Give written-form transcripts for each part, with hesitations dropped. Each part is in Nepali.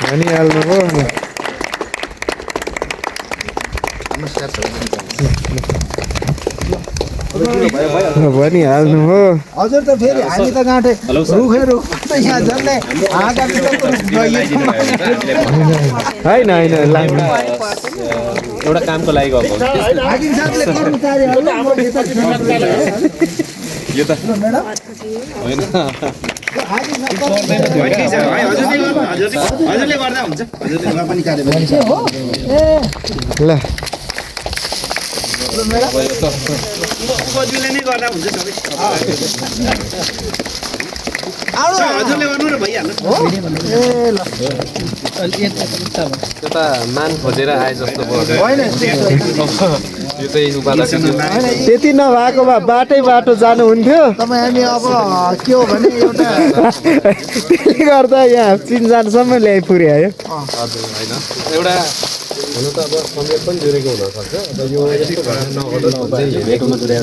भनिहाल्नुभयो भनिहाल्नुभयो हजुर त फेरि हामी त गाँठे रुखै रुख त यहाँ झन्डै हाँगा होइन होइन लाग्नु एउटा कामको लागि गएको यो त होइन हजुरले गर्दा हुन्छ हजुरले पनि कार्यवाही हो ल हजुरले नै गर्दा हुन्छ सबै हजुरले गर्नु र भइहाल्छ त्यो त मान खोजेर आए जस्तो भयो यो चाहिँ उपाध्यक्ष त्यति नभएको भए बाटो जानुहुन्थ्यो तपाईँ हामी अब के हो भने एउटा त्यसले गर्दा यहाँ चिनजानसम्म ल्याइ पुर्यायो हजुर होइन एउटा हुनु त अब समय पनि जुरेको हुनसक्छ अब यो यस्तो घटना नघटोस् चाहिँ हेरेकोमा जुरेर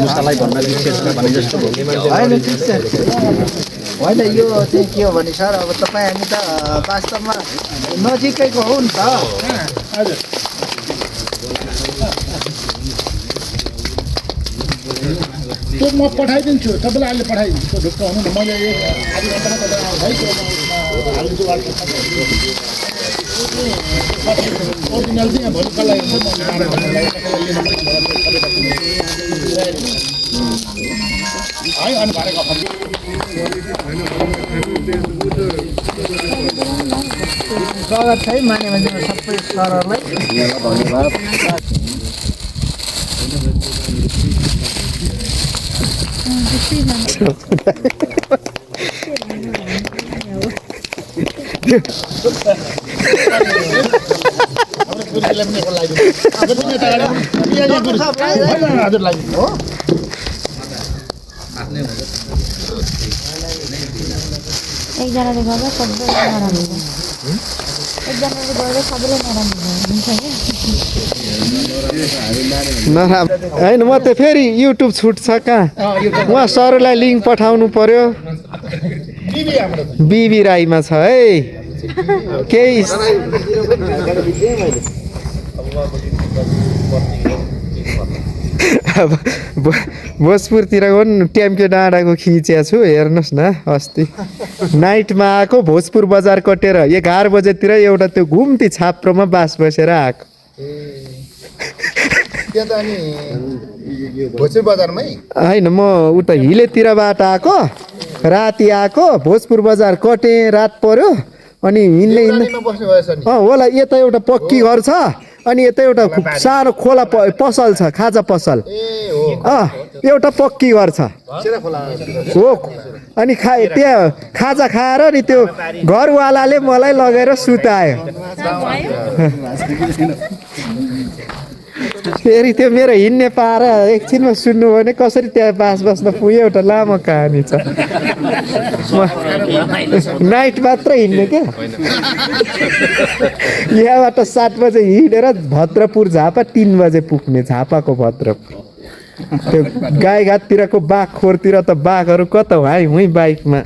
मुसालाई भन्दा विशेष भने जस्तो भन्ने मान्छे होइन यो चाहिँ के हो भने सर अब तपाईँ हामी त वास्तवमा नजिकैको हो नि त हजुर त्यो म पठाइदिन्छु तपाईँलाई अहिले पठाइदिन्छु ढुक्क हुनु न मैले एक आधी घन्टामा तपाईँ हालिदिन्छु ओरिजिनल चाहिँ भोलि कसलाई हुन्छ है अनि भरेको स्वागत है माने सबै सरहरूलाई धन्यवाद हजुरलाई हो एकजनाले गर्दा सबैलाई नराम्रो एकजनाले गर्दा सबैलाई नराम्रो हुन्छ नराम्रो होइन म त फेरि युट्युब छुट्छ कहाँ उहाँ सरलाई लिङ्क पठाउनु पर्यो बिबी राईमा छ है केही अब भोजपुरतिरको ट्याम्के डाँडाको खिचिया छु हेर्नुहोस् न अस्ति नाइटमा आएको भोजपुर बजार कटेर 11 बजेतिर एउटा त्यो घुम्ती छाप्रोमा बास बसेर आएको त्यहाँ त अनि भोजपुर बजारमै होइन म उता हिलेतिरबाट आएको राति आएको भोजपुर बजार कटेँ रात पर्यो अनि हिँड्दै बस्नु भएछ नि होला यता एउटा पक्की घर छ अनि यता एउटा सानो खोला पसल छ खाजा पसल एउटा पक्की घर छ हो अनि त्यहाँ खाजा खाएर नि त्यो घरवालाले मलाई लगेर सुतायो फेरि त्यो मेरो हिँड्ने पारा एकछिनमा सुन्नु भने कसरी त्यहाँ बास बस्न पुग्यो एउटा लामो कहानी छ नाइट मात्र हिँड्ने क्या यहाँबाट 7 बजे हिँडेर भद्रपुर झापा 3 बजे पुग्ने झापाको भद्रपुर त्यो गाईघाटतिरको बाघखोरतिर त बाघहरू कता है हुँ बाइकमा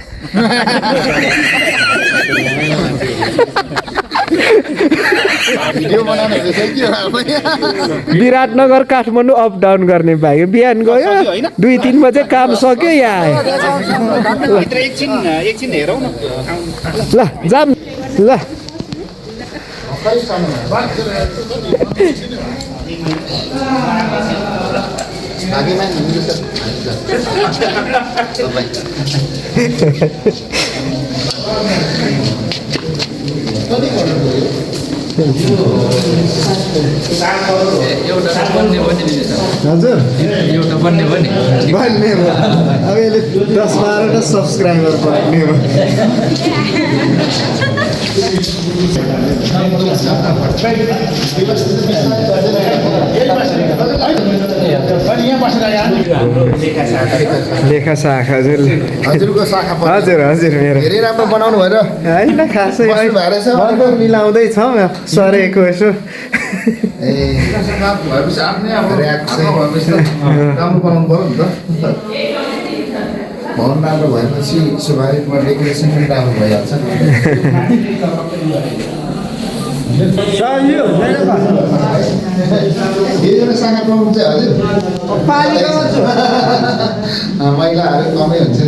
विराटनगर काठमाडौँ अप डाउन गर्ने बाइक बिहान गयो 2-3 बजे काम सक्यो यहाँ आयो ल जाम ल हजुर एउटा बन्ने भयो अब यसले 10-12 सब्सक्राइबर बन्ने भयो लेखा शाखा हजुरको शाखा हजुर हजुर मेरो धेरै राम्रो बनाउनु भएर होइन खासै भर्खर मिलाउँदैछौँ सरेको यसो भवन राम्रो भएपछि स्वाभाविकमा डेकोरेसन पनि राम्रो भइहाल्छ एकजना शाखा प्रमुख चाहिँ हजुर महिलाहरू कमै हुन्छ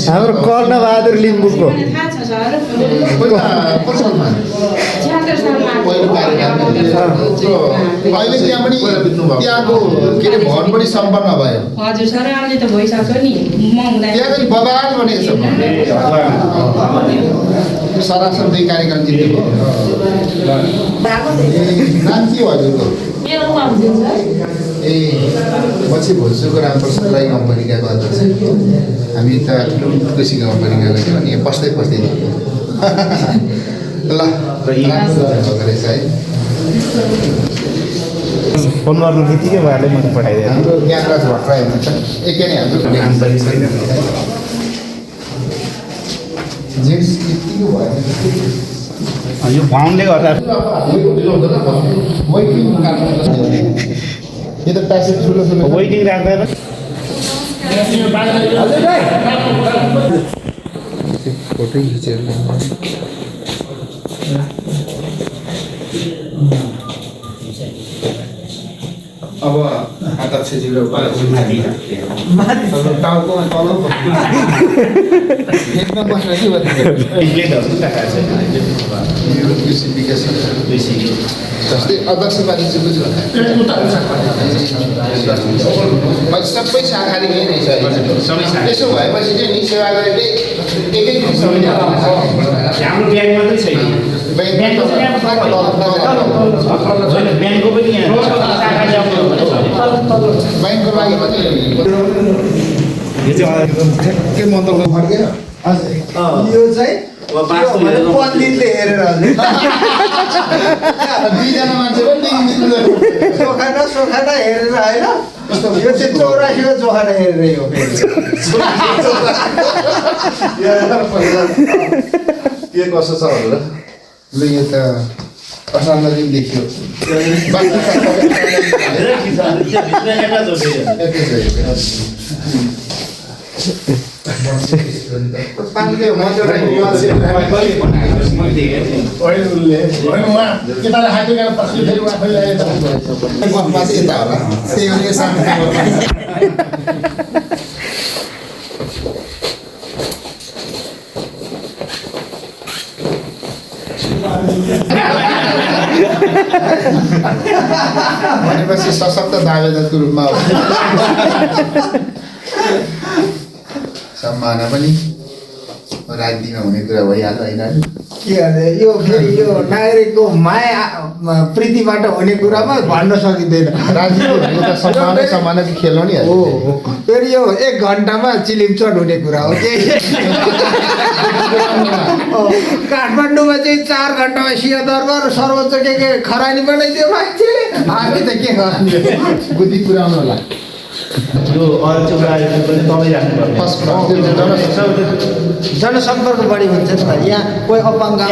हाम्रो कर्णबहादुर लिम्बूको अहिले त्यहाँ पनि त्यहाँको के अरे भवन पनि सम्पन्न भयो हजुर सर आउने त भइसक्यो नि म हुँदा त्यहाँ पनि बबाल बनेको छ सरासर 2 कार्यक्रम जित्नुभयो नाम के हो हजुरको मेरो नाम दिन्छ ए पछि भोजुको रामप्रसाद राई कम्पनीका अध्यक्ष हामी त खुसी कम्पनीका गएको अनि बस्दै ल राम्रो रहेछ है फोन गर्नु बित्तिकै भएर मैले पठाइदिएँ हाम्रो ज्ञानराज भट्टराई हुनुहुन्छ एकै नै हाम्रो जेन्ट्स यतिको भयो यो भाउन्डले गर्दा यो त प्यासेज ठुलो ठुलो वेटिङ राख्दैन फोटो खिचेर अब अध्यक्षज्यू र टाउकोमा तल फेदमा बस्न के जस्तै अध्यक्ष बानिज्यको छु सबै शाखाले यही नै छ त्यसो भएपछि चाहिँ नि सेवा गरेर एकै हाम्रो ब्याङ्क मात्रै छैन ब्याङ्कको पनि ब्याङ्कको लागि पनि के मन्तव्य फर्केर यो चाहिँ पण्डितले हेरेर दुईजना मान्छे पनि सोखाना हेरेर होइन यो चाहिँ 84को जोखाना हेरेर हो के कसो छ भनेर ल यो त असाध्य दिन देखियो यता होला त्यही हो यो सानो भनेपछि सशक्त दावेदारको रूपमा हो सम्मान पनि राजनीतिमा हुने कुरा भइहाल्यो होइन के अरे यो फेरि यो नागरिकको माया प्रीतिबाट हुने कुरामा भन्न सकिँदैन राजनीति भनेको त समानको खेल हो नि हो फेरि यो 1 घन्टामा चिलिमचट हुने कुरा हो के काठमाडौँमा चाहिँ 4 घन्टामा सिंहदरबार सर्वोच्च के खरानी बनाइदियो मान्छेले हामी त के गर्ने बुद्धि पुऱ्याउनु होला यो जनसम्पर्क बढी हुन्छ नि त यहाँ कोही अपाङ्ग आउँछ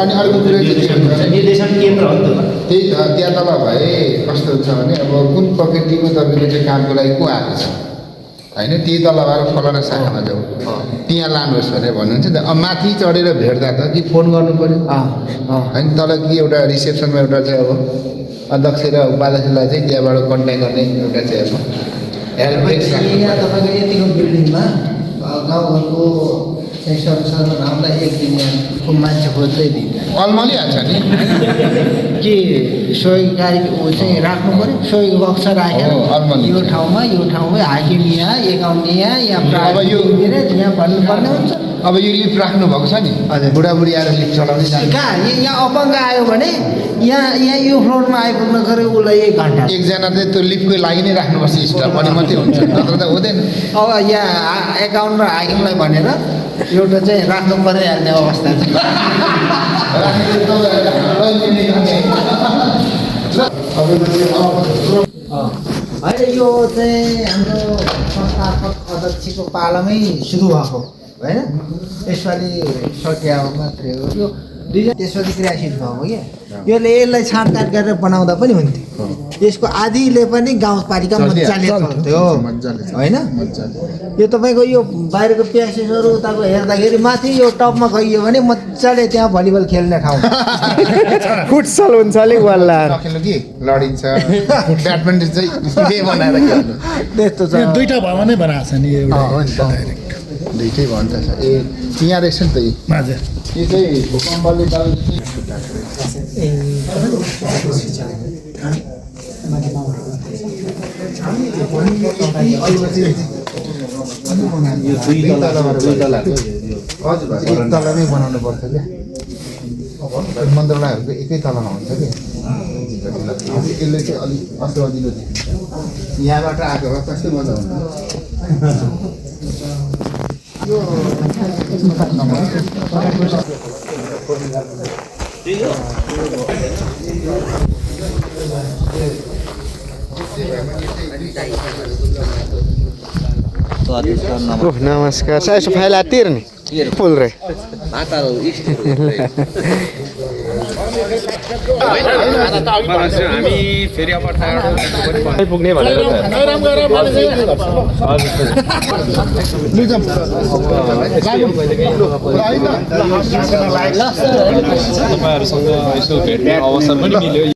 अनि अर्को कुरो के हुन्छ निर्देशन केन्द्र हो नि त त्यही त त्यहाँ तल भए कस्तो हुन्छ भने अब कुन प्रकृतिको तपाईँको चाहिँ कामको लागि को आएको छ होइन त्यही तल भएर फलाना शाखामा जाउँ त्यहाँ लानुहोस् भनेर भन्नुहुन्छ नि त अब माथि चढेर भेट्दा त कि फोन गर्नु पऱ्यो होइन तल कि एउटा रिसेप्सनमा एउटा चाहिँ अब अध्यक्ष र उपाध्यक्षलाई चाहिँ त्यहाँबाट कन्ट्याक्ट गर्ने एउटा चाहिँ अब हेल्पलाइन यहाँ तपाईँको यतिको बिल्डिङमा गाउँघरको चाहिँ सर्वसाधारणलाई 1 दिन यहाँको मान्छे खोज्दै दिन्छ अलमलिहाल्छ नि के सहयोगकारी ऊ चाहिँ राख्नु पऱ्यो सहयोग कक्ष राखेर अलमली यो ठाउँमा हाकिम यहाँ एकाउन्ट यहाँ अब यो यहाँ भन्नुपर्ने हुन्छ अब यो लिफ्ट राख्नु भएको छ नि हजुर बुढाबुढी आएर लिफ्ट चलाउँदै जान्छ कहाँ यहाँ अपाङ्ग आयो भने यहाँ यो फ्लोरमा आइपुग्न गऱ्यो उसलाई 1 घन्टा एकजना चाहिँ त्यो लिफ्टको लागि नै राख्नुपर्छ स्टाफ अनि मात्रै हुन्छ नत्र त हुँदैन अब यहाँ एकाउन्ट र हाकिमलाई भनेर एउटा चाहिँ राख्नु परिहाल्ने अवस्था छ होइन यो चाहिँ हाम्रो संस्थात्मक अध्यक्षको पालामै सुरु भएको होइन यसपालि सकिया मात्रै हो यो 2 त्यसपछि क्रियाशील भएको क्या यसलाई छाँटकाट गरेर बनाउँदा पनि हुन्थ्यो यसको आधीले पनि गाउँपालिका मजाले चल्थ्यो होइन यो तपाईँको यो बाहिरको प्यासेजहरू उताको हेर्दाखेरि माथि यो टपमा गइयो भने मजाले त्यहाँ भलिबल खेल्ने ठाउँ फुटसल हुन्छ अलिक वाला खेल्नु कि लडिन्छ ब्याडमिन्टन चाहिँ के बनाएर खेल्नु त्यस्तो छ यो दुईटा भवन नै बनाएको छ नि यो एउटा दुइटै भन्छ ए यहाँ रहेछ नि त हजुर यो चाहिँ भूकम्पले एक तलमै बनाउनु पर्छ क्या मन्त्रालयहरूको एकै तलमा हुन्छ कि यसले चाहिँ अलिक असुविधा यहाँबाट आएको भए कस्तो मजा ओह नमस्कार saya supaya latir nih full re हामी फेरि अब पुग्ने भनेर तपाईँहरूसँग यसो भेट्ने अवसर पनि मिल्यो